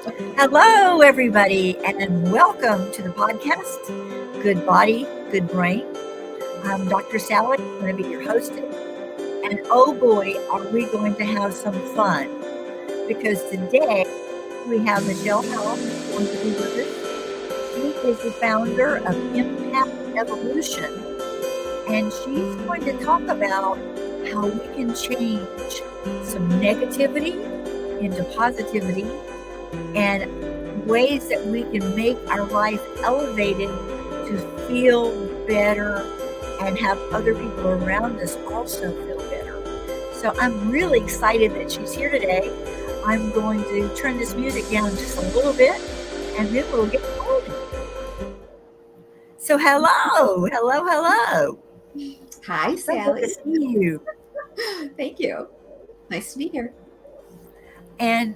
Hello, everybody, and welcome to the podcast, Good Body, Good Brain. I'm Dr. Sally. I'm going to be your host today. And oh boy, are we going to have some fun because today we have Michelle Howe going to be with us. She is the founder of Empath Evolution, and she's going to talk about how we can change some negativity into positivity and ways that we can make our life elevated to feel better and have other people around us also feel better. So I'm really excited that she's here today. I'm going to turn this music down just a little bit and then we'll get started. So hello. Hi, So good Sally. to see you. Thank you. Nice to be here. And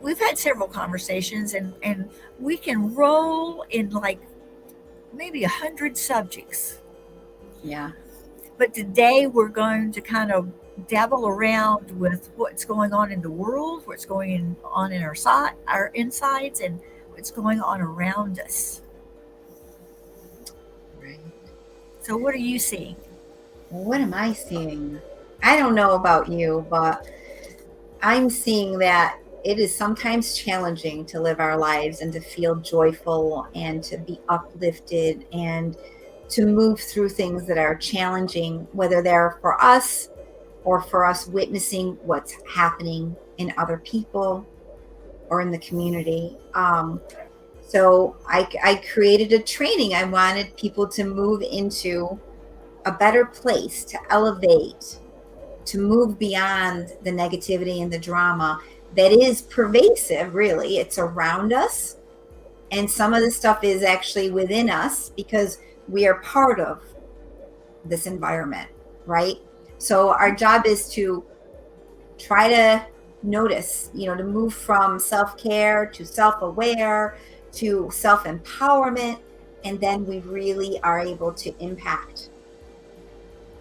we've had several conversations and we can roll in like maybe 100 subjects. Yeah. But today we're going to kind of dabble around with what's going on in the world, what's going on in our insides, and what's going on around us. Right. So, what are you seeing? What am I seeing? I don't know about you, but I'm seeing that it is sometimes challenging to live our lives and to feel joyful and to be uplifted and to move through things that are challenging, whether they're for us or for us witnessing what's happening in other people or in the community. So I created a training. I wanted people to move into a better place, to elevate, to move beyond the negativity and the drama that is pervasive, really. It's around us. And some of the stuff is actually within us because we are part of this environment, right? So our job is to try to notice, to move from self-care to self-aware to self-empowerment, and then we really are able to impact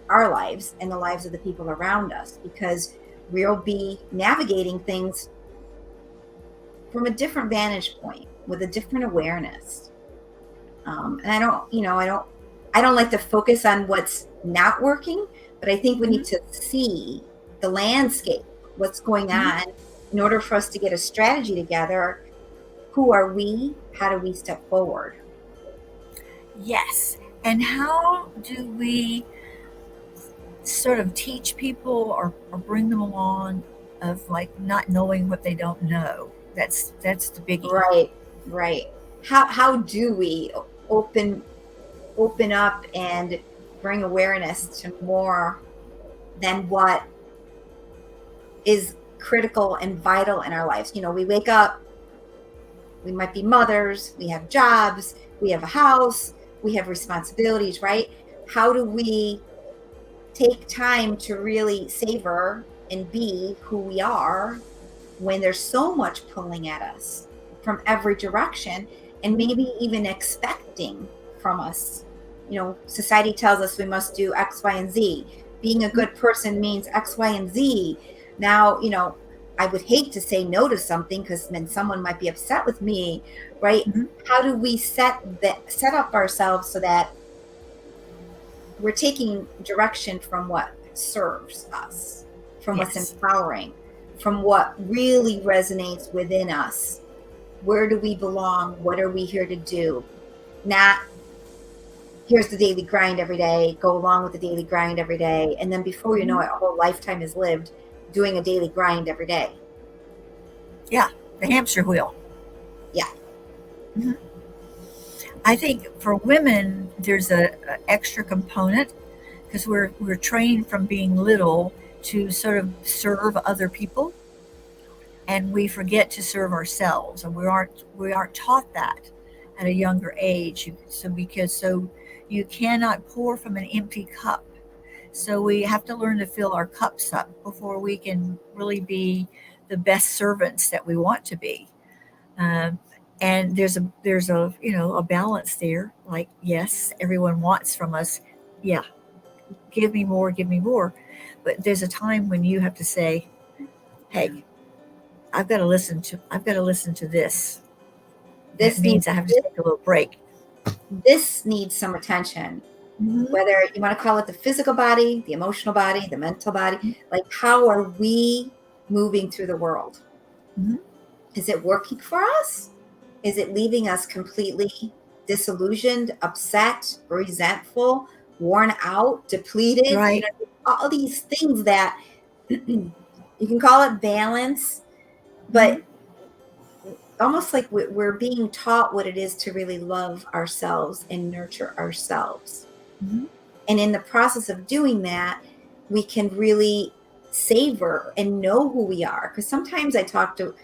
our lives and the lives of the people around us because we'll be navigating things from a different vantage point with a different awareness. And I don't like to focus on what's not working, but I think we need to see the landscape, what's going on, in order for us to get a strategy together. Who are we? How do we step forward? Yes. And how do we sort of teach people or bring them along of like not knowing what they don't know? That's the biggie. Right. How do we open up and bring awareness to more than what is critical and vital in our lives? We wake up, we might be mothers, we have jobs, we have a house, we have responsibilities, right? How do we take time to really savor and be who we are when there's so much pulling at us from every direction and maybe even expecting from us? Society tells us we must do X, Y, and Z. Being a good person means X, Y, and Z. Now, I would hate to say no to something because then someone might be upset with me, right? How do we set up ourselves so that we're taking direction from what serves us, from what's empowering, from what really resonates within us? Where do we belong? What are we here to do? Not here's the daily grind every day, go along with the daily grind every day. And then before you know it, a whole lifetime is lived doing a daily grind every day. Yeah, the hamster wheel. Yeah. I think for women, there's a extra component because we're trained from being little to sort of serve other people, and we forget to serve ourselves, and we aren't taught that at a younger age. So you cannot pour from an empty cup. So we have to learn to fill our cups up before we can really be the best servants that we want to be. And there's a balance there. Like, yes, everyone wants from us, yeah, give me more, but there's a time when you have to say, hey, I've got to listen to this. That This needs means I have to take a little break. this needs some attention. Mm-hmm. Whether you want to call it the physical body, the emotional body, the mental body, like how are we moving through the world? Mm-hmm. Is it working for us? Is it leaving us completely disillusioned, upset, resentful, worn out, depleted? You Right. know, all these things that you can call it balance, Mm-hmm. but almost like we're being taught what it is to really love ourselves and nurture ourselves. Mm-hmm. And in the process of doing that, we can really savor and know who we are. Because sometimes I talk to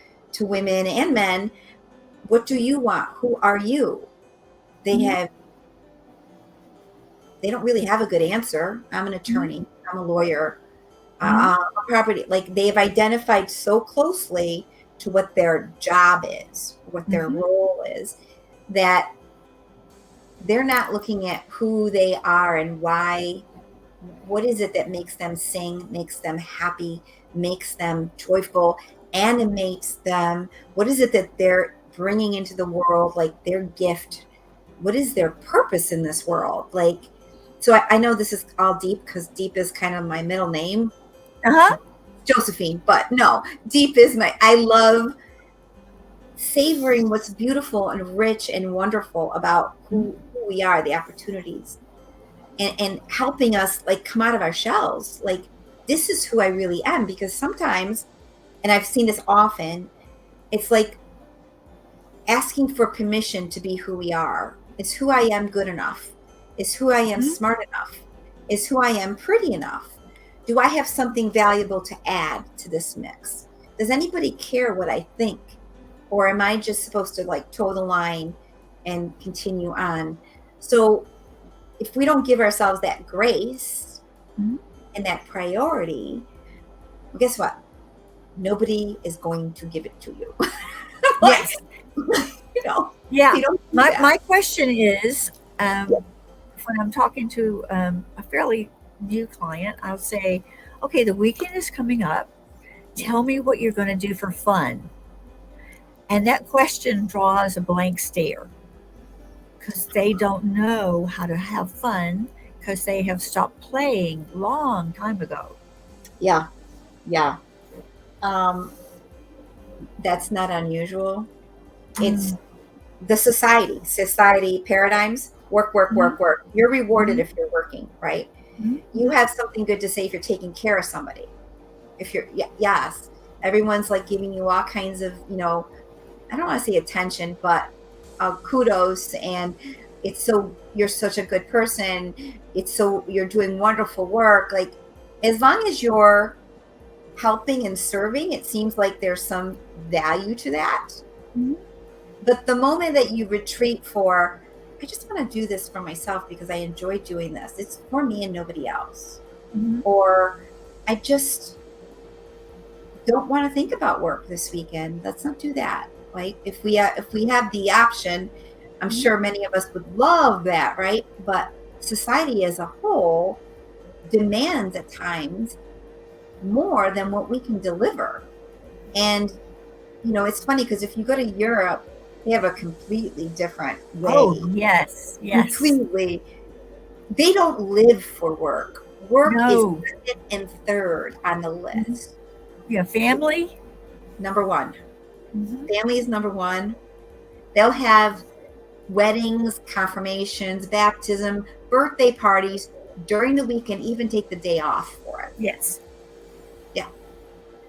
women and men, what do you want? Who are you? They Mm-hmm. have they don't really have a good answer. I'm an Mm-hmm. attorney. I'm a lawyer. Mm-hmm. A property, like they've identified so closely to what their job is, what their Mm-hmm. role is, that they're not looking at who they are and why. What is it that makes them sing, makes them happy, makes them joyful, animates them? What is it that they're bringing into the world, like their gift? What is their purpose in this world? Like, so I know this is all deep because deep is kind of my middle name, Uh-huh. Josephine, but no, deep is I love savoring what's beautiful and rich and wonderful about who we are, the opportunities, and helping us like come out of our shells. Like, this is who I really am. Because sometimes, and I've seen this often, it's like asking for permission to be who we are. Is who I am good enough? Is who I am Mm-hmm. smart enough? Is who I am pretty enough? Do I have something valuable to add to this mix? Does anybody care what I think? Or am I just supposed to like toe the line and continue on? So if we don't give ourselves that grace Mm-hmm. and that priority, well, guess what? Nobody is going to give it to you. Like, Yes. you know, Yeah. we don't do My that. my question is, when I'm talking to a fairly new client, I'll say, okay, the weekend is coming up. Tell me what you're going to do for fun. And that question draws a blank stare because they don't know how to have fun because they have stopped playing long time ago. Yeah, yeah. Um, that's not unusual. It's Mm. the society paradigms. Work, work, Mhm. work, work. You're rewarded Mhm. if you're working, right? Mhm. You have something good to say if you're taking care of somebody. If you're, yes, everyone's like giving you all kinds of, I don't want to say attention, but kudos. And it's so, you're such a good person. It's so, you're doing wonderful work. Like, as long as you're helping and serving, it seems like there's some value to that. Mhm. But the moment that you retreat for, I just want to do this for myself because I enjoy doing this, it's for me and nobody else. Mhm. Or I just don't want to think about work this weekend. Let's not do that. Like, if we have the option, I'm Mhm. sure many of us would love that, right? But society as a whole demands at times more than what we can deliver. And it's funny because if you go to Europe, they have a completely different Oh, way. yes, yes. Completely. They don't live for work. Work is No. second and third on the Mhm. list. Yeah, family. Number one. Mhm. Family is number one. They'll have weddings, confirmations, baptism, birthday parties during the week, and even take the day off for it. Yes. Yeah.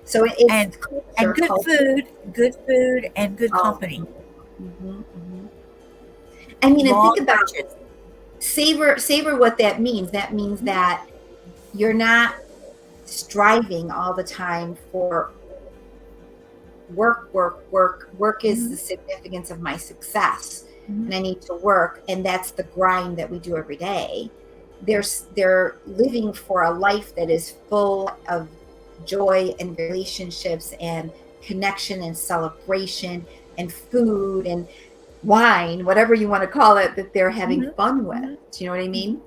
So it's And culture, culture. good food, and good Oh, company. hmm. I mean, and think Long about lunches. savor what that means. That means Mhm. that you're not striving all the time for work, work, work. Work is the Mhm. significance of my success, Mhm. and I need to work, and that's the grind that we do every day. They're living for a life that is full of joy and relationships and connection and celebration and food and wine, whatever you want to call it, that they're having Mhm. fun with. Mhm. Do you know what I Mhm. mean?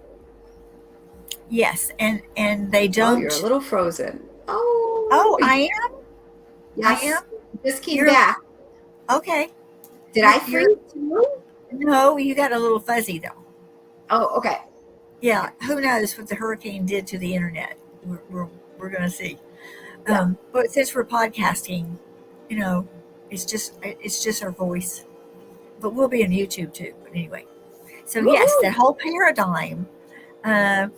Yes, and they Oh, you're a don't. little frozen. Oh, Oh, I am. I yes. am. Just came You're back. okay. Did You're, I you're freeze too? no, you got a little fuzzy though. Oh, okay. Yeah, Okay. who knows what the hurricane did to the internet? We're going to see. Yeah. But since we're podcasting, you know, it's just our voice. But we'll be on YouTube too. But anyway, so yes, that Woohoo! whole paradigm. Uh,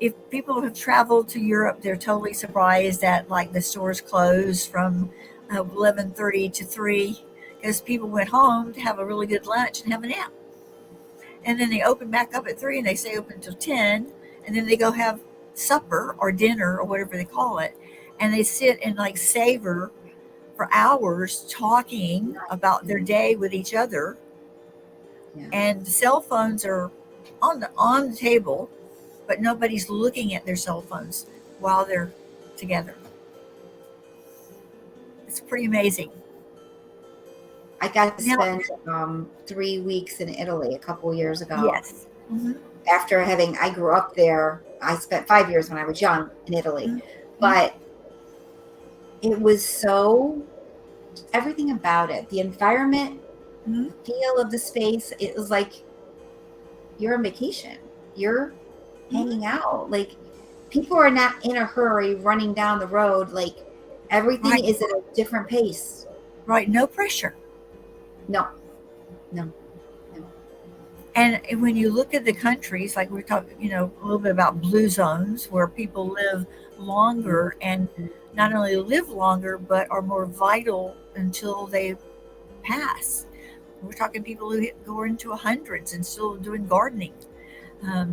if people have traveled to Europe, they're totally surprised that like the stores closed from 11:30 to 3 because people went home to have a really good lunch and have a nap, and then they open back up at 3 and they stay open until 10, and then they go have supper or dinner or whatever they call it, and they sit and like savor for hours talking about their day with each other, Yeah. and the cell phones are on the table, but nobody's looking at their cell phones while they're together. It's pretty amazing. I got to Now, spend 3 weeks in Italy a couple years ago. yes. Hmm. After I grew up there. I spent 5 years when I was young in Italy, Hmm. but it was so everything about it, the environment, Hmm. the feel of the space, it was like you're on vacation. You're Hmm. hanging out. Like people are not in a hurry running down the road. Like everything Right, is at a different pace. right. No pressure. No, no, no. And when you look at the countries, like we're talking, a little bit about blue zones where people live longer and not only live longer, but are more vital until they pass. We're talking people who go into hundreds and still doing gardening.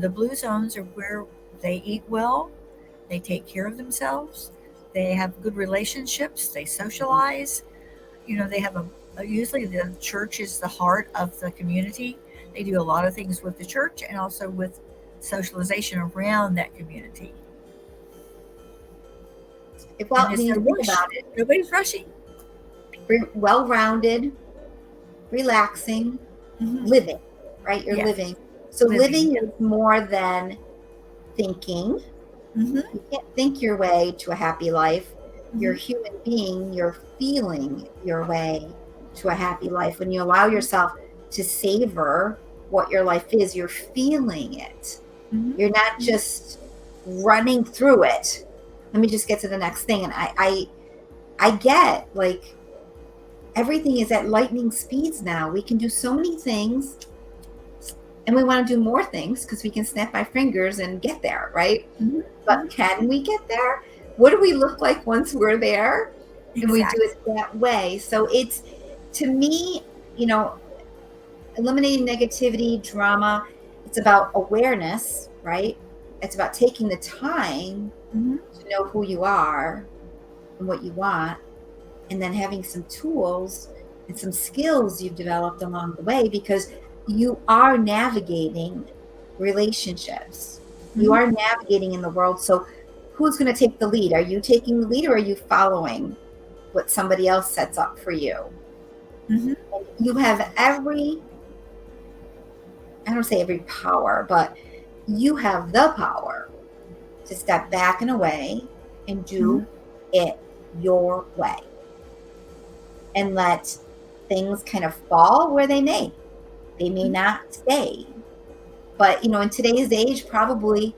The blue zones are where they eat well, they take care of themselves, they have good relationships, they socialize. They have usually the church is the heart of the community. They do a lot of things with the church and also with socialization around that community. And Well, there's when you no think rush. about it, Nobody's rushing. well-rounded, relaxing, Hmm. living, right? You're Yes, living. So living. living Yeah. is more than thinking. Hmm. You can't think your way to a happy life. You're a Hmm. human being. You're feeling your way to a happy life. When you allow yourself to savor what your life is, you're feeling it. Hmm. You're not just running through it. Let me just get to the next thing. And I get like everything is at lightning speeds now. We can do so many things and we want to do more things because we can snap our fingers and get there, right? Hmm. But can we get there? What do we look like once we're there? And we do Exactly. it that way. So it's, to me, eliminating negativity, drama, it's about awareness, right? It's about taking the time Hmm. to know who you are and what you want, and then having some tools and some skills you've developed along the way because you are navigating relationships. You Hmm. are navigating in the world. So who's going to take the lead? Are you taking the lead or are you following what somebody else sets up for you? Hmm. And you have I don't say every power, but you have the power to step back and away and Hmm. do it your way and let things kind of fall where they may. They may not stay. But, in today's age, probably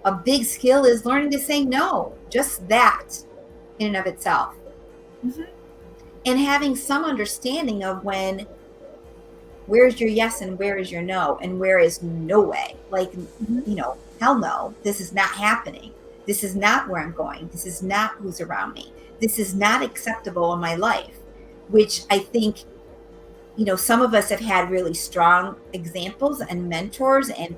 a big skill is learning to say no, just that in and of itself. Hmm. And having some understanding of where's your yes and where is your no and where is no way. Like, Hmm. hell no, this is not happening. This is not where I'm going. This is not who's around me. This is not acceptable in my life, which I think some of us have had really strong examples and mentors and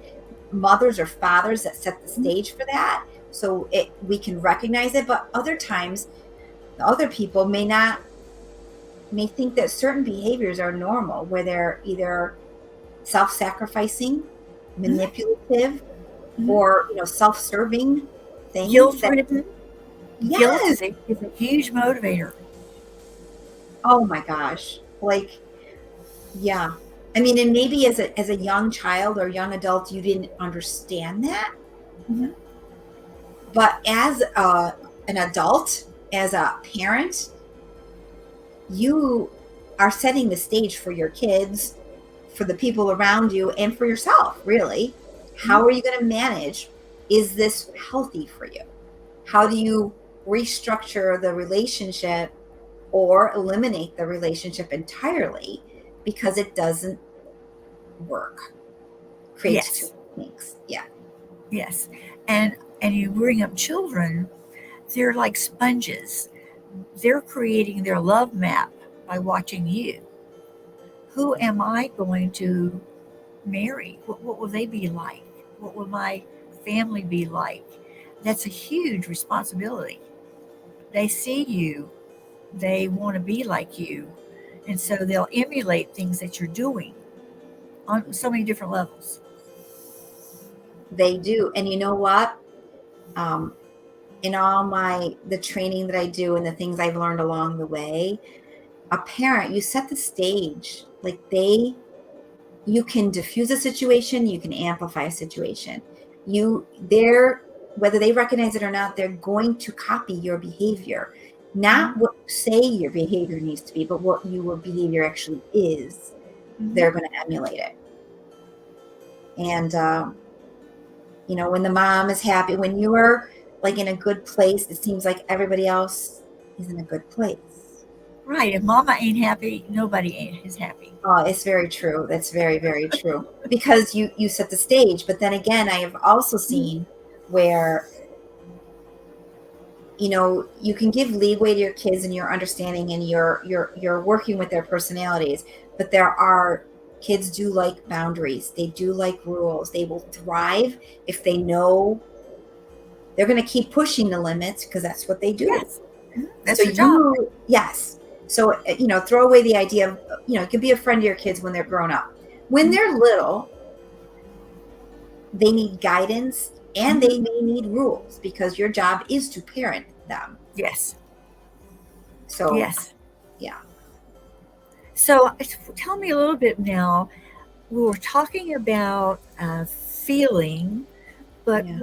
mothers or fathers that set the stage for that. So we can recognize it, but other times, other people may think that certain behaviors are normal, where they're either self-sacrificing, Hmm. manipulative, Hmm. or self-serving things Guilt that, ridden. Guilt yes, is a huge motivator. oh my gosh, like, yeah. I mean, and maybe as a young child or young adult, you didn't understand that. Hmm. But as an adult, as a parent, you are setting the stage for your kids, for the people around you, and for yourself, really. How are you going to manage? Is this healthy for you? How do you restructure the relationship or eliminate the relationship entirely because it doesn't work? Creates too Yes. many things. Yeah. Yes. And you bring up children, they're like sponges. They're creating their love map by watching you. Who am I going to marry? What will they be like? What will my family be like? That's a huge responsibility. They see you, they want to be like you, and so they'll emulate things that you're doing on so many different levels. They do. And you know what? Um, in all the training that I do and the things I've learned along the way, a parent, you set the stage. Like you can diffuse a situation, you can amplify a situation. They're, whether they recognize it or not, they're going to copy your behavior. Not Mm-hmm. what you say your behavior needs to be, but what your behavior actually is. Mm-hmm. They're going to emulate it. And when the mom is happy, when you are like in a good place, it seems like everybody else is in a good place. Right. If mama ain't happy, nobody is happy. Oh, it's very true. That's very, very true. Because you set the stage. But then again, I have also seen where, you can give leeway to your kids and your understanding and you're working with their personalities. But there are kids do like boundaries. They do like rules. They will thrive if they know they're going to keep pushing the limits because that's what they do. Yes. Mhm. So That's your job. yes. So, throw away the idea of, it can be a friend to your kids when they're grown up. When they're little, they need guidance and they may need rules because your job is to parent them. Yes. So, Yes. yeah. So tell me a little bit now. We were talking about feeling, but Yeah.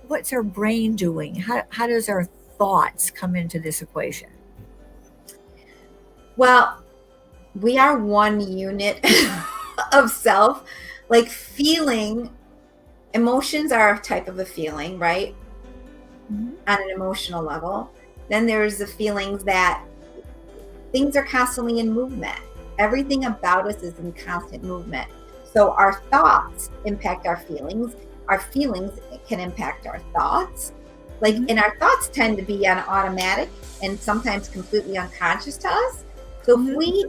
what's our brain doing? How does our thoughts come into this equation? Well, we are one unit of self. Like emotions are a type of a feeling, right? Mm-hmm. On an emotional level. Then there's the feelings that things are constantly in movement. Everything about us is in constant movement. So our thoughts impact our feelings. Our feelings can impact our thoughts. And our thoughts tend to be on automatic and sometimes completely unconscious to us. So if we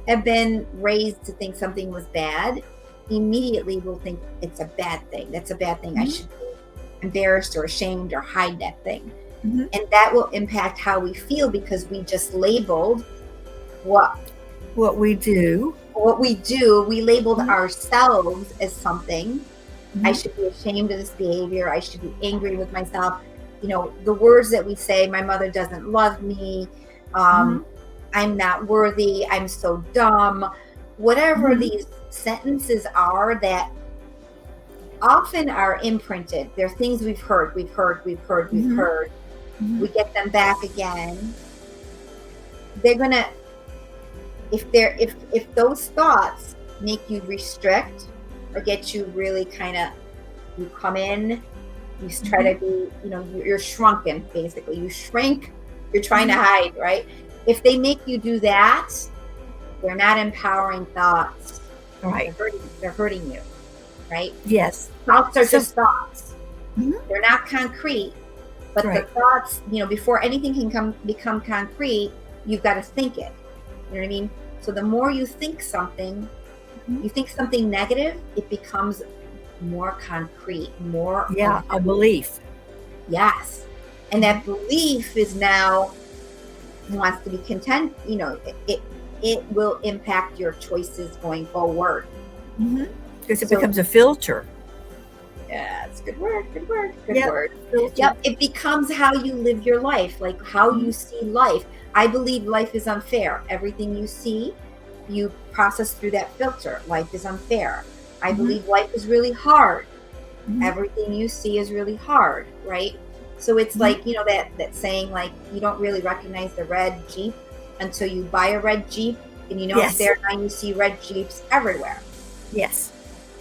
have been raised to think something was bad, immediately we'll think it's a bad thing. That's a bad thing. I should be embarrassed or ashamed or hide that thing. Mm-hmm. And that will impact how we feel because we just labeled what we do. We labeled ourselves as something. I Mm-hmm. should be ashamed of this behavior. I should be angry with myself. The words that we say, my mother doesn't love me. I'm not worthy. I'm so dumb. Whatever these sentences are that often are imprinted. They're things we've heard. We get them back again. They're gonna, if those thoughts make you restrict or get you really you come in, you try to be, you're shrunken, basically. You shrink, you're trying to hide, right? If they make you do that, they're not empowering thoughts. Right. They're hurting you, right? Yes. Thoughts are just thoughts. Mm-hmm. They're not concrete, but the thoughts, before anything can become concrete, you've got to think it. You know what I mean? So the more you think something, you think something negative, it becomes more concrete, more. Yeah, a belief. Yes. And that belief is now wants to be content. It will impact your choices going forward. Because it becomes a filter. Yeah, it's good word. Good word. Filter. Yep. It becomes how you live your life, like how you see life. I believe life is unfair. Everything you see, you process through that filter. Life is unfair. I believe life is really hard. Everything you see is really hard, right? So it's like, that saying, like, you don't really recognize the red Jeep until you buy a red Jeep and you notice Yes. there now you see red Jeeps everywhere, Yes.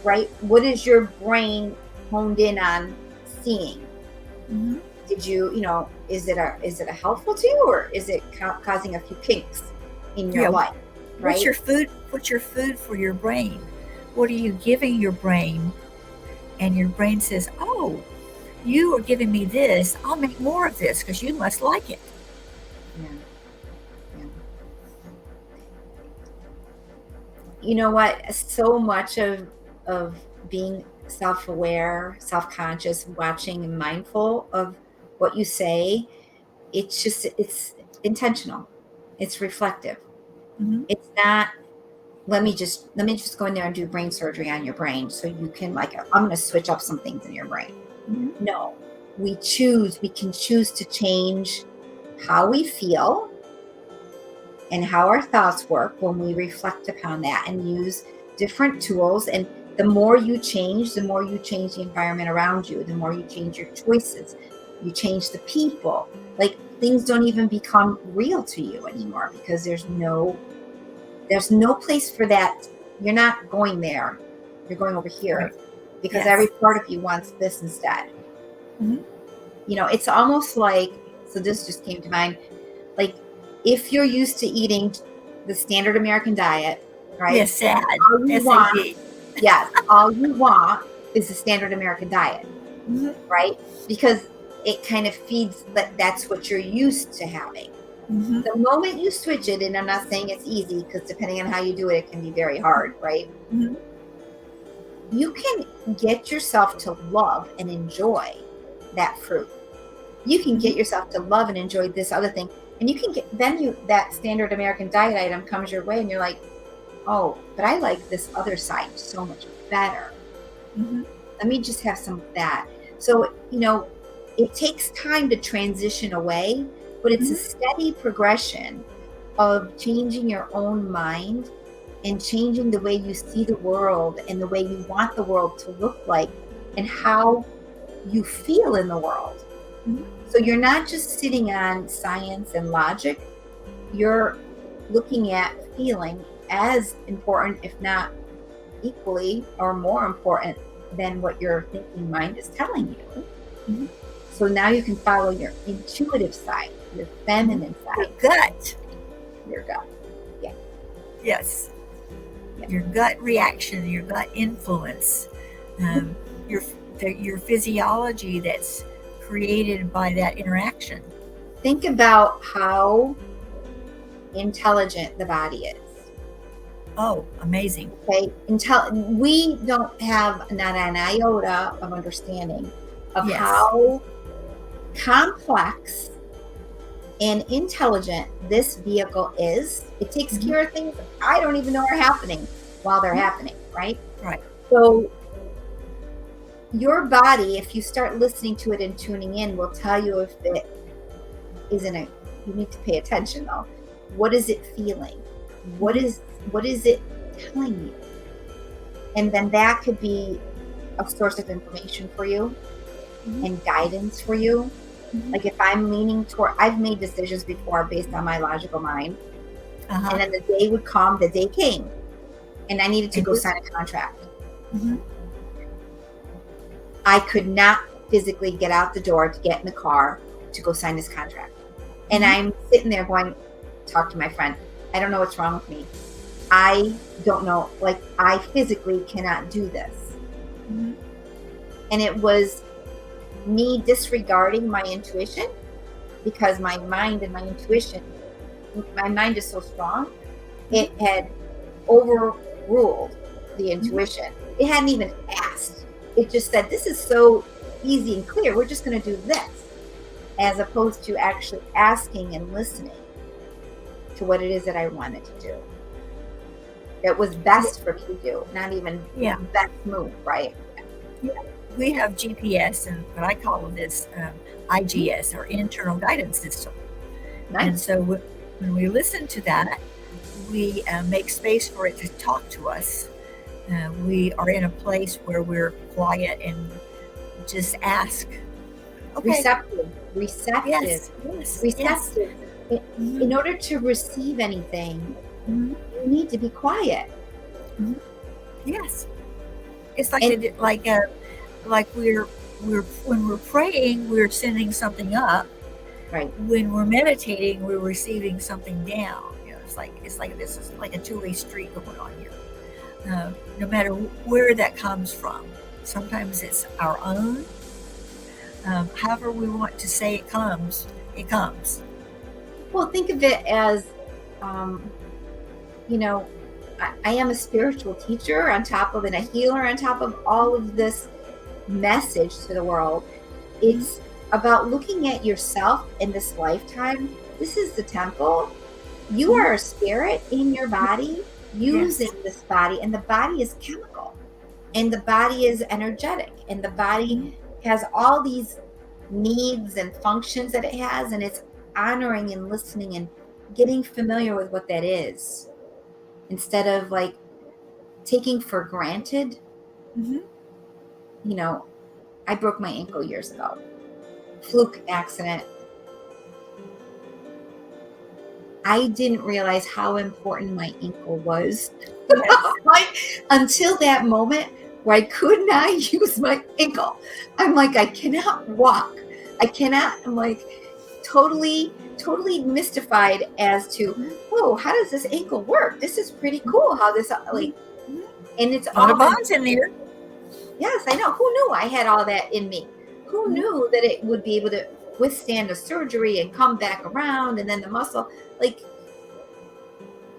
right? What is your brain honed in on seeing? Mhm. Did you, is it a helpful to you, or is it causing a few kinks in your Yeah. life, What's right? your food? What's your food for your brain? What are you giving your brain? And your brain says, "Oh, you are giving me this. I'll make more of this because you must like it." Yeah. Yeah. You know what? So much of being self-aware, self-conscious, watching and mindful of what you say, it's intentional. It's reflective. Mhm. It's not, let me just go in there and do brain surgery on your brain so you can, like, I'm going to switch up some things in your brain. Mhm. No. We can choose to change how we feel and how our thoughts work when we reflect upon that and use different tools. And the more you change, the more you change the environment around you, the more you change your choices, you change the people. Like, things don't even become real to you anymore because there's no place for that. You're not going there. You're going over Right. here because every Yes. part of you wants this instead. Mhm. It's almost like, so this just came to mind, like, if you're used to eating the standard American diet, right? Yes. Sad. All you want, SAD. yes, all you want is the standard American diet, Mhm. right? Because it kind of feeds that's what you're used to having. Mhm. The moment you switch it, and I'm not saying it's easy because depending on how you do it, it can be very hard, right? Mhm. You can get yourself to love and enjoy that fruit. You can Mhm. get yourself to love and enjoy this other thing. And you can get, then that standard American diet item comes your way and you're like, oh, but I like this other side so much better. Mhm. Let me just have some of that. So, it takes time to transition away, but it's a Mhm. steady progression of changing your own mind and changing the way you see the world and the way you want the world to look like and how you feel in the world. Mhm. So you're not just sitting on science and logic, you're looking at feeling as important, if not equally or more important than what your thinking mind is telling you. Mhm. So now you can follow your intuitive side, your Mhm. feminine Your side, gut. your gut. Yeah. Yes. Yeah. Your gut reaction, your gut influence, um, your your physiology that's created by that interaction. Think about how intelligent the body is. Oh, amazing. Okay. We don't have not an iota of understanding of Yes. how complex and intelligent this vehicle is. It takes Mhm. care of things I don't even know are happening while they're Mhm. happening, right? Right. So your body, if you start listening to it and tuning in, will tell you if it isn't a, you need to pay attention though. What is it feeling? What Mhm. is it telling you? And then that could be a source of information for you Mhm. and guidance for you. Mhm. Like, if I'm leaning toward, I've made decisions before based on my logical mind. Uh-huh. And then the day would come, the day came, and I needed to And go this. sign a contract. Mhm. I could not physically get out the door to get in the car to go sign this contract. And Mhm. I'm sitting there going, talk to my friend. I don't know what's wrong with me. I don't know. Like, I physically cannot do this. Mhm. And it was me disregarding my intuition because my mind and my intuition, my mind is so strong, it Mhm. had overruled the Mhm. intuition. It hadn't even asked. It just said, this is so easy and clear. We're just going to do this, as opposed to actually asking and listening to what it is that I wanted to do. That was Yeah. best for me to do, not even Yeah. best move, right? Yeah. We have GPS, and what I call this Mhm. IGS, or internal guidance system. And Nice. so when we listen to that, we make space for it to talk to us. We are in a place where we're quiet and just ask, okay, Receptive, receptive, yes, yes, yes. receptive. In order to receive anything, Mhm. you need to be quiet. Yes. It's like And we're when we're praying, we're sending something up. right. When we're meditating, we're receiving something down. It's like this is like a two-way street going on here. No matter where that comes from. Sometimes it's our own. However we want to say it comes, it comes. Well, think of it as, um, you know, I am a spiritual teacher on top of, and a healer on top of all of this message to the world. It's about looking at yourself in this lifetime. This is the temple. You are a spirit in your body Yes. using this body, and the body is chemical, and the body is energetic, and the body has all these needs and functions that it has, and it's honoring and listening and getting familiar with what that is instead of like taking for granted. Mm-hmm. You know, I broke my ankle years ago, fluke accident. I didn't realize how important my ankle was. Yes. Like, until that moment where I could not use my ankle. I'm like, I cannot walk. I cannot. I'm like totally mystified as to, oh, how does this ankle work? This is pretty cool how this like, and it's A lot of all been, bonds in there. yes, I know. Who knew I had all that in me? Who Mhm. knew that it would be able to withstand a surgery and come back around, and then the muscle, like,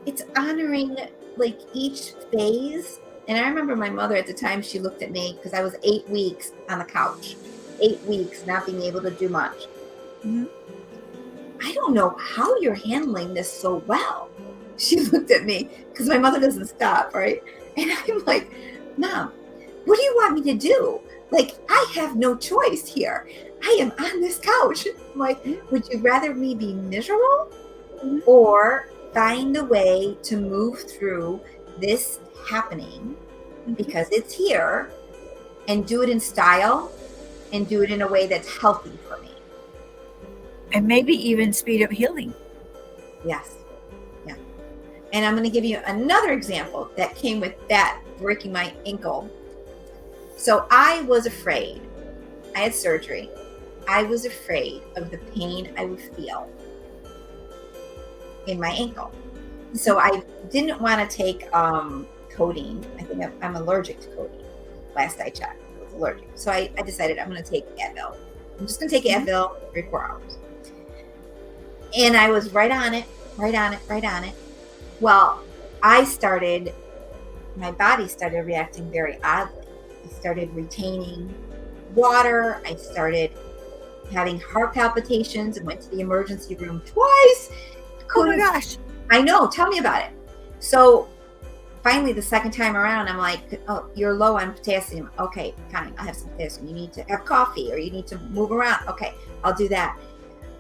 it's honoring like each phase. And I remember my mother at the time, she looked at me because I was 8 weeks on the couch, 8 weeks not being able to do much. Mhm. I don't know how you're handling this so well. She looked at me because my mother doesn't stop, right? And I'm like, Mom, what do you want me to do? Like, I have no choice here. I am on this couch. I'm like, would you rather me be miserable Mhm. or find a way to move through this happening because it's here, and do it in style and do it in a way that's healthy for me? And maybe even speed up healing. Yes. Yeah. And I'm going to give you another example that came with that breaking my ankle. So I was afraid. I had surgery. I was afraid of the pain I would feel in my ankle. So I didn't want to take codeine. I think I'm allergic to codeine. Last I checked, I was allergic. So I decided I'm going to take Advil. I'm just going to take Advil every 4 hours. And I was right on it. Well, my body started reacting very oddly. I started retaining water. I started having heart palpitations and went to the emergency room twice. Oh my gosh. I know. Tell me about it. So finally, the second time around, I'm like, oh, you're low on potassium. Okay, fine. I'll have some potassium. You need to have coffee or you need to move around. Okay, I'll do that.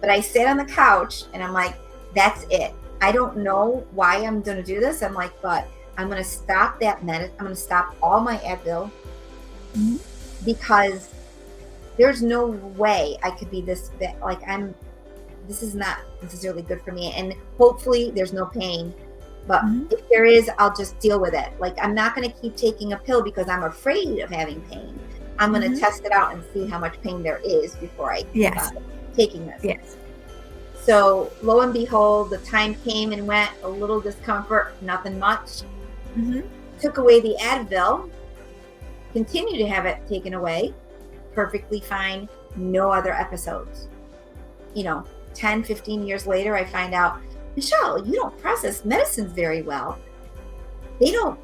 But I sat on the couch and I'm like, that's it. I don't know why I'm going to do this. I'm like, but I'm going to stop I'm going to stop all my Advil because there's no way I could be this bad. Like, this is not necessarily good for me. And hopefully there's no pain. But if there is, I'll just deal with it. Like, I'm not going to keep taking a pill because I'm afraid of having pain. I'm going to test it out and see how much pain there is before I keep taking this. Yes. So lo and behold, the time came and went, a little discomfort, nothing much. Took away the Advil, continue to have it taken away, perfectly fine, no other episodes. 10, 15 years later, I find out, Michelle, you don't process medicines very well. I don't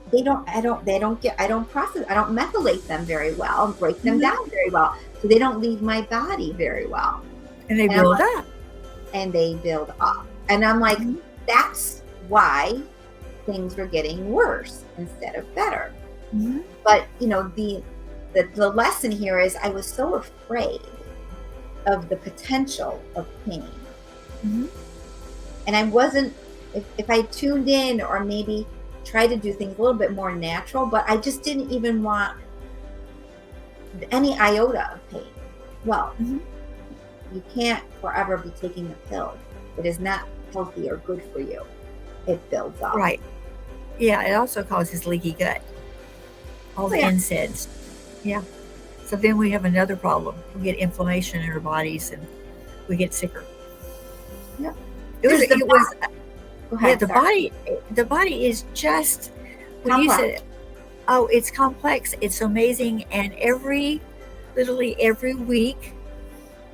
methylate them very well, break them down very well. So they don't leave my body very well. And they build up. And they build up. And I'm like, that's why things were getting worse instead of better. But the lesson here is I was so afraid of the potential of pain. And I wasn't, if I tuned in or maybe tried to do things a little bit more natural, but I just didn't even want any iota of pain. Well, you can't forever be taking the pill. It is not healthy or good for you, it builds up. Right. Yeah, it also causes leaky gut, all the Yeah. NSAIDs. Yeah. So then we have another problem. We get inflammation in our bodies and we get sicker. Yeah. It was, Go yeah, ahead. Sorry. the body is just, when you Complex. said, oh, it's complex, it's amazing. And literally every week,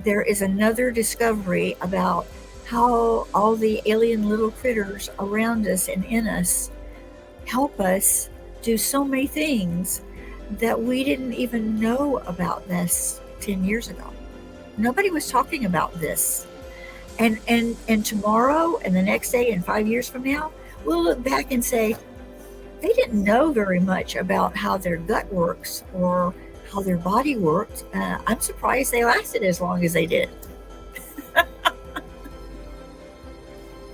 there is another discovery about how all the alien little critters around us and in us help us do so many things that we didn't even know about this 10 years ago. Nobody was talking about this. And tomorrow and the next day and 5 years from now, we'll look back and say, they didn't know very much about how their gut works or how their body worked. I'm surprised they lasted as long as they did.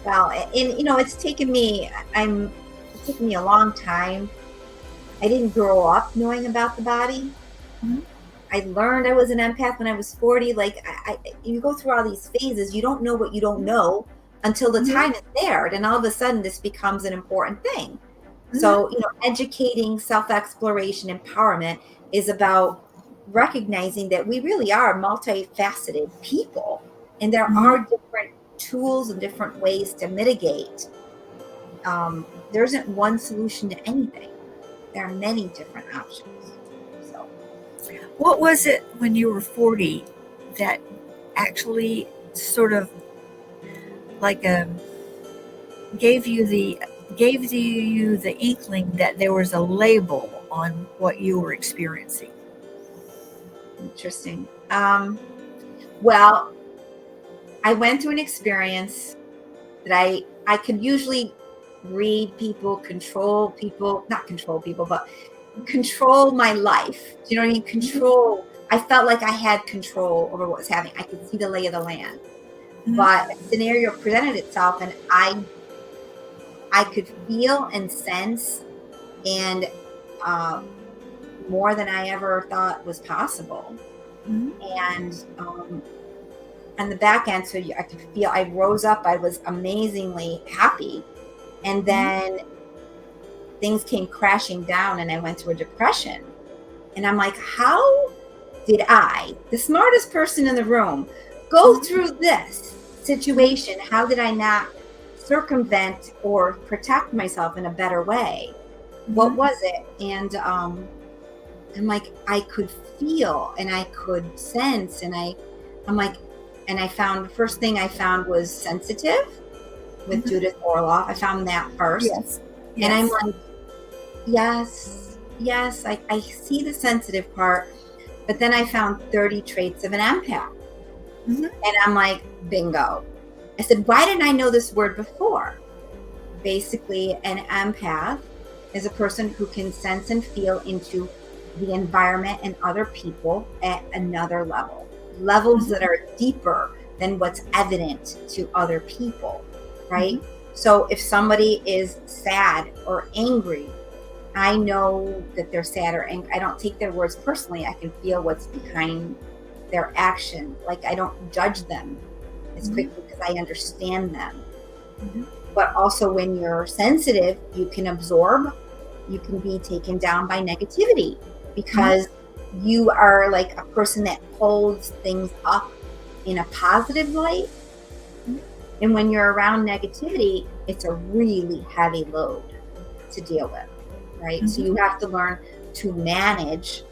Well, and it's taken me a long time. I didn't grow up knowing about the body. Mhm. I learned I was an empath when I was 40. Like you go through all these phases. You don't know what you don't know until the Mhm. time is there. And all of a sudden this becomes an important thing. Mhm. So, educating, self-exploration, empowerment is about recognizing that we really are multifaceted people. And there Mhm. are different tools and different ways to mitigate. There isn't one solution to anything. There are many different options. So What was it when you were 40 that actually sort of like gave you the inkling that there was a label on what you were experiencing? interesting. Well, I went through an experience that I could usually read people, not control people, but control my life. Do you know what I mean? Control. I felt like I had control over what was happening. I could see the lay of the land. Mhm. But a scenario presented itself, and I could feel and sense, and more than I ever thought was possible. Mhm. And the back end, so I could feel. I rose up. I was amazingly happy, and then things came crashing down, and I went through a depression. And I'm like, how did I, the smartest person in the room, go through this situation? How did I not circumvent or protect myself in a better way? What was it? And I'm like, I could feel and I could sense, and I'm like, and I found, the first thing I found was sensitive with Judith Orloff. I found that first. Yes. And I'm like, yes, I see the sensitive part. But then I found 30 traits of an empath. Mhm. And I'm like, bingo. I said, why didn't I know this word before? Basically, an empath is a person who can sense and feel into the environment and other people at another level, levels that are deeper than what's evident to other people, right? So if somebody is sad or angry, I know that they're sad or angry. I don't take their words personally. I can feel what's behind their action. Like, I don't judge them as quickly because I understand them. But also, when you're sensitive, you can absorb, you can be taken down by negativity because you are like a person that holds things up in a positive light. And when you're around negativity, it's a really heavy load to deal with, right? So you have to learn to manage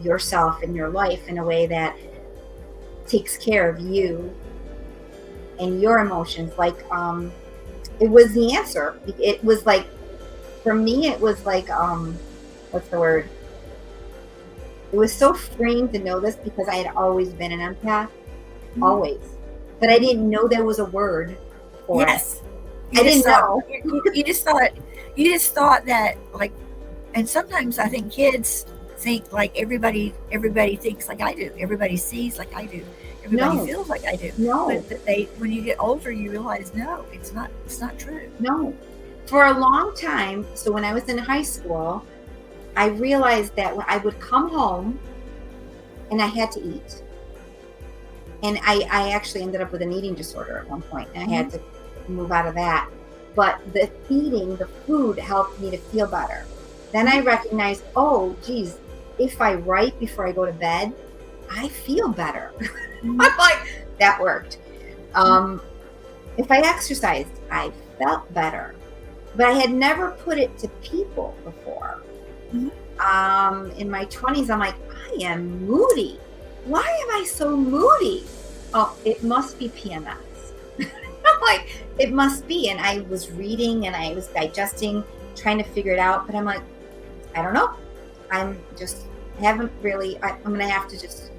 yourself and your life in a way that takes care of you and your emotions. Like, it was the answer. It was like, for me, it was like, what's the word? It was so freeing to know this because I had always been an empath, always. But I didn't know there was a word for it. I didn't know. You just thought that, like, and sometimes I think kids think like everybody thinks like I do. Everybody sees like I do. Everybody feels like I do. No. But when you get older, you realize, no, it's not true. No. For a long time, so when I was in high school, I realized that when I would come home and I had to eat. And I actually ended up with an eating disorder at one point, and I had to move out of that. But the food helped me to feel better. Then I recognized, oh, geez, if I write before I go to bed, I feel better. I'm like, that worked. If I exercised, I felt better. But I had never put it to people before. In my 20s, I'm like, I am moody. Why am I so moody? Oh, it must be PMS. I'm like, it must be. And I was reading and I was digesting, trying to figure it out. But I'm like, I don't know. I'm going to have to just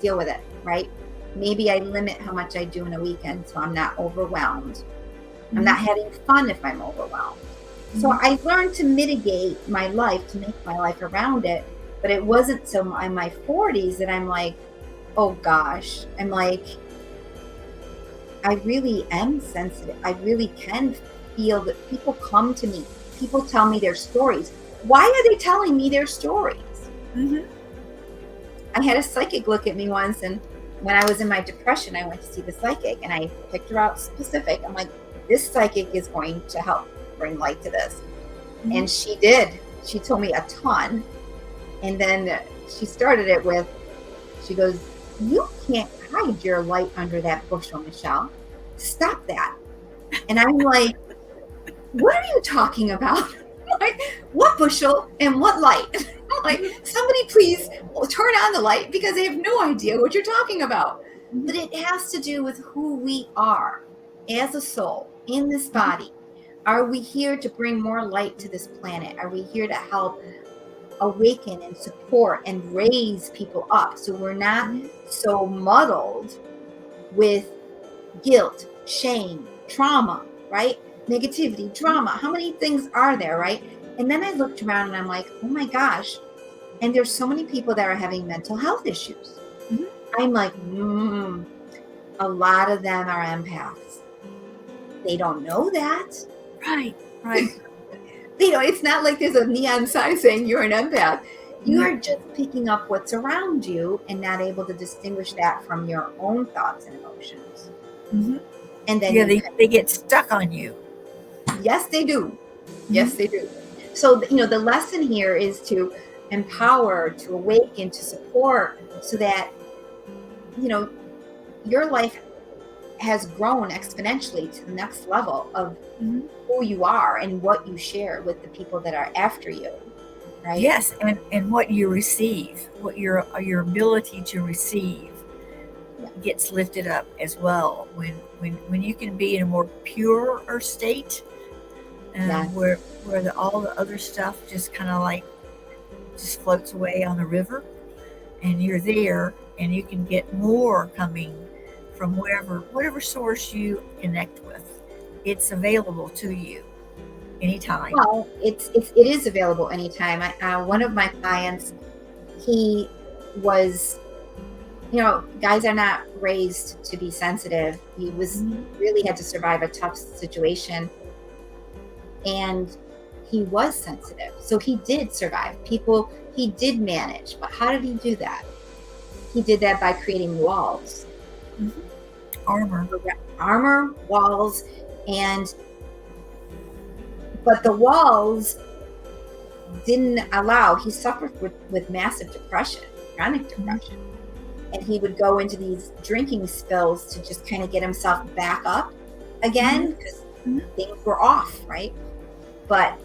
deal with it, right? Maybe I limit how much I do in a weekend so I'm not overwhelmed. I'm not having fun if I'm overwhelmed. So I learned to mitigate my life, to make my life around it. But it wasn't till in my 40s that I'm like, oh gosh, I'm like, I really am sensitive. I really can feel that people come to me. People tell me their stories. Why are they telling me their stories? I had a psychic look at me once, and when I was in my depression, I went to see the psychic, and I picked her out specific. I'm like, this psychic is going to help bring light to this. And she did. She told me a ton. And then she started it with, she goes, you can't hide your light under that bushel, Michelle. Stop that. And I'm like, what are you talking about? Like, what bushel and what light? I'm like, somebody please turn on the light because I have no idea what you're talking about. But it has to do with who we are as a soul in this body. Are we here to bring more light to this planet? Are we here to help awaken and support and raise people up so we're not so muddled with guilt, shame, trauma, right? Negativity, drama. How many things are there, right? And then I looked around and I'm like, oh my gosh. And there's so many people that are having mental health issues. I'm like, a lot of them are empaths. They don't know that. Right. It's not like there's a neon sign saying you're an empath. You are just picking up what's around you and not able to distinguish that from your own thoughts and emotions. And then they get stuck on you. Yes, they do. Yes, they do. So, the lesson here is to empower, to awaken, to support so that, your life has grown exponentially to the next level of who you are and what you share with the people that are after you, right? Yes, and what you receive, what your ability to receive gets lifted up as well. When you can be in a more purer state, where all the other stuff just kind of like just floats away on the river, and you're there, and you can get more coming from whatever source you connect with. It's available to you anytime. Well, it is available anytime. One of my clients, he was, guys are not raised to be sensitive. He was really had to survive a tough situation, and he was sensitive. So he did survive. He did manage. But how did he do that? He did that by creating walls. Armor, walls, but the walls didn't allow. He suffered with massive depression, chronic depression. And he would go into these drinking spills to just kind of get himself back up again because things were off, right? But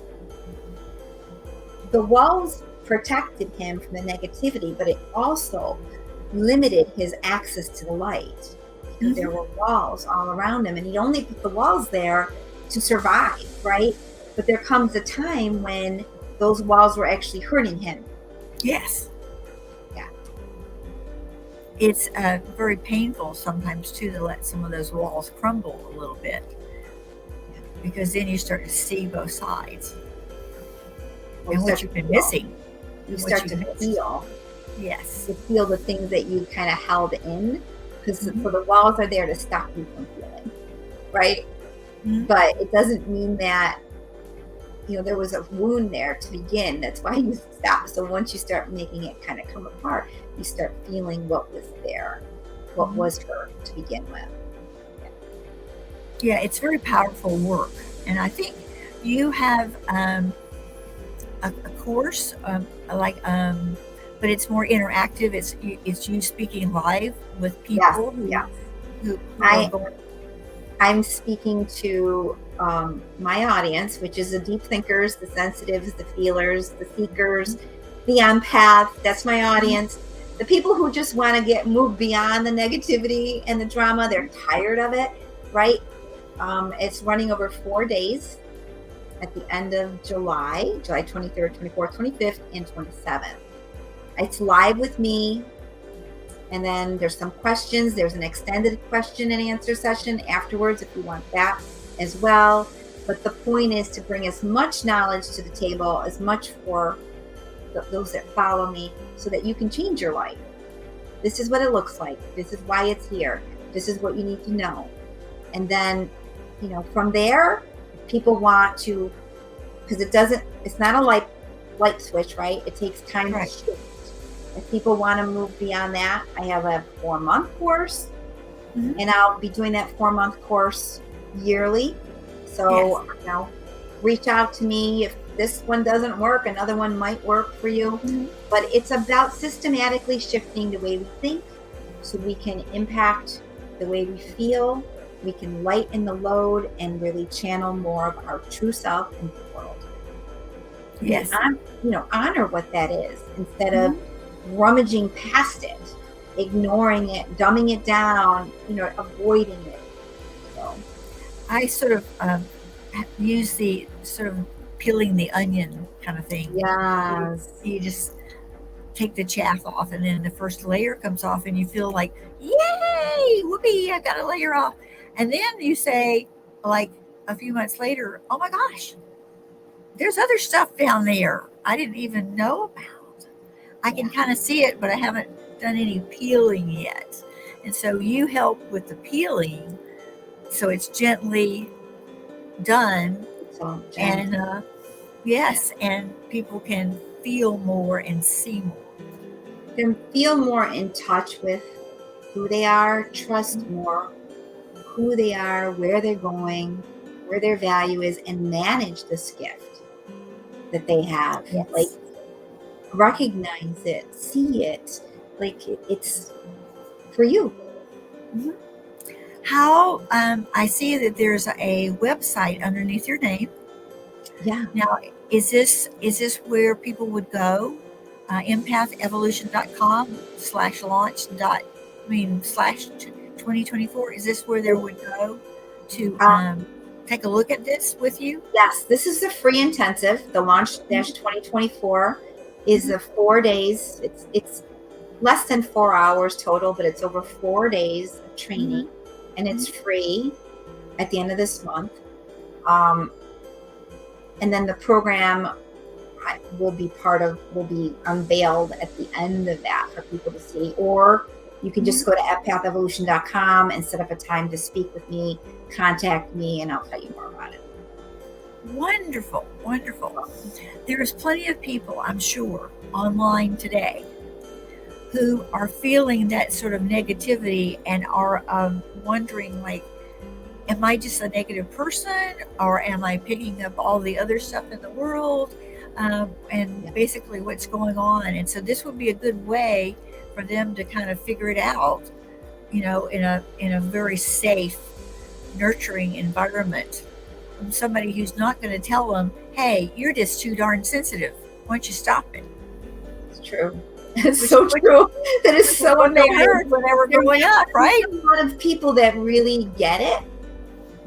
the walls protected him from the negativity, but it also limited his access to the light. Because there were walls all around him, and he only put the walls there to survive, right? But there comes a time when those walls were actually hurting him. Yes. Yeah. It's very painful sometimes too to let some of those walls crumble a little bit, because then you start to see both sides and what you've been missing. You start to feel. Yes. To feel the things that you kind of held in. Because so the walls are there to stop you from feeling, right? But it doesn't mean that, there was a wound there to begin. That's why you stop. So once you start making it kind of come apart, you start feeling what was there, what was hurt to begin with. Yeah, it's very powerful work. And I think you have a course, but it's more interactive. It's you speaking live with Yes, people yes. who are I going. I'm speaking to my audience, which is the deep thinkers, the sensitives, the feelers, the seekers, the empath. That's my audience. The people who just want to get moved beyond the negativity and the drama. They're tired of it, right? It's running over 4 days at the end of July 23rd, 24th, 25th, and 27th. It's live with me. And then there's some questions. There's an extended question and answer session afterwards if you want that as well. But the point is to bring as much knowledge to the table, as much for those that follow me, so that you can change your life. This is what it looks like. This is why it's here. This is what you need to know. And then, from there, if people want to, because it's not a light switch, right? It takes time to Right. shift. If people want to move beyond that, I have a 4-month course, and I'll be doing that 4-month course yearly. So, Yes. reach out to me. If this one doesn't work, another one might work for you. But it's about systematically shifting the way we think so we can impact the way we feel. We can lighten the load and really channel more of our true self into the world. Yes. Honor what that is instead of rummaging past it, ignoring it, dumbing it down, avoiding it. So I sort of use the sort of peeling the onion kind of thing. yes, You just take the chaff off, and then the first layer comes off, and you feel like, yay, whoopee, I got a layer off. And then you say, like a few months later, oh my gosh, there's other stuff down there I didn't even know about. I can kind of see it, but I haven't done any peeling yet. And so you help with the peeling, so it's gently done. so And yes, and people can feel more and see more. can feel more in touch with who they are, trust more who they are, where they're going, where their value is, and manage this gift that they have. Like, Yes. recognize it, see it, like it's for you. Mhm. How I see that there's a website underneath your name. Yeah. Now, is this where people would go? Empathevolution.com/launch slash 2024. Is this where they would go to take a look at this with you? Yes, this is a free intensive. The launch dash 2024 is a 4 days. It's less than 4 hours total, but it's over 4 days of training, and it's free at the end of this month. And then the program will be unveiled at the end of that for people to see. Or you can just go to empathevolution.com and set up a time to speak with me, contact me, and I'll tell you more about it. Wonderful, wonderful. There's plenty of people, I'm sure, online today who are feeling that sort of negativity and are wondering, like, am I just a negative person, or am I picking up all the other stuff in the world? And basically what's going on. And so this would be a good way for them to kind of figure it out, in a very safe, nurturing environment, from somebody who's not going to tell them, hey, you're just too darn sensitive. Why don't you stop it? It's true. It's so true. That is so what they annoying. heard when they were growing up, right? There's a lot of people that really get it,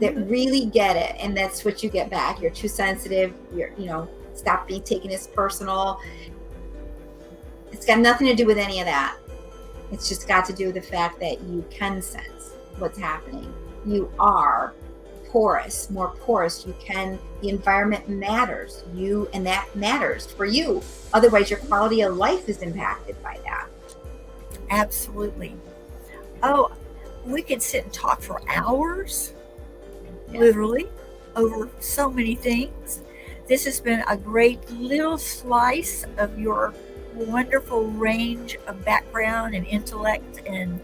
and that's what you get back. You're too sensitive. Stop taking this personal. It's got nothing to do with any of that. It's just got to do with the fact that you can sense what's happening. You are more porous. The environment matters. And that matters for you. Otherwise, your quality of life is impacted by that. Absolutely. Oh, we could sit and talk for hours, literally, over so many things. This has been a great little slice of your wonderful range of background and intellect, and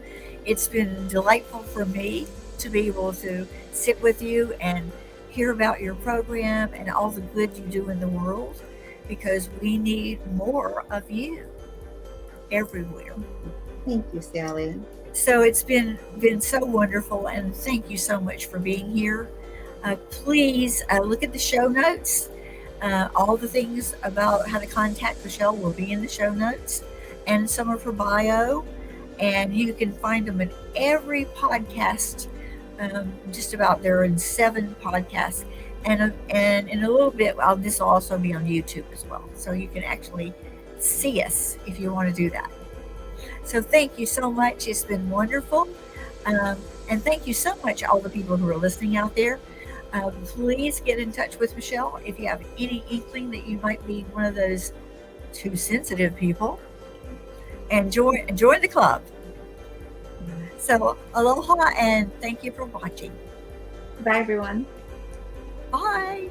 it's been delightful for me to be able to sit with you and hear about your program and all the good you do in the world, because we need more of you everywhere. Thank you, Sally. So it's been so wonderful, and thank you so much for being here. Please look at the show notes. All the things about how to contact Michelle will be in the show notes, and some of her bio. And you can find them in every podcast. Just about there are in 7 podcasts, and in a little bit, this will also be on YouTube as well, so you can actually see us if you want to do that. So thank you so much. It's been wonderful. And thank you so much, all the people who are listening out there. Please get in touch with Michelle if you have any inkling that you might be one of those too sensitive people, and join the club. So aloha, and thank you for watching. Bye, everyone. Bye.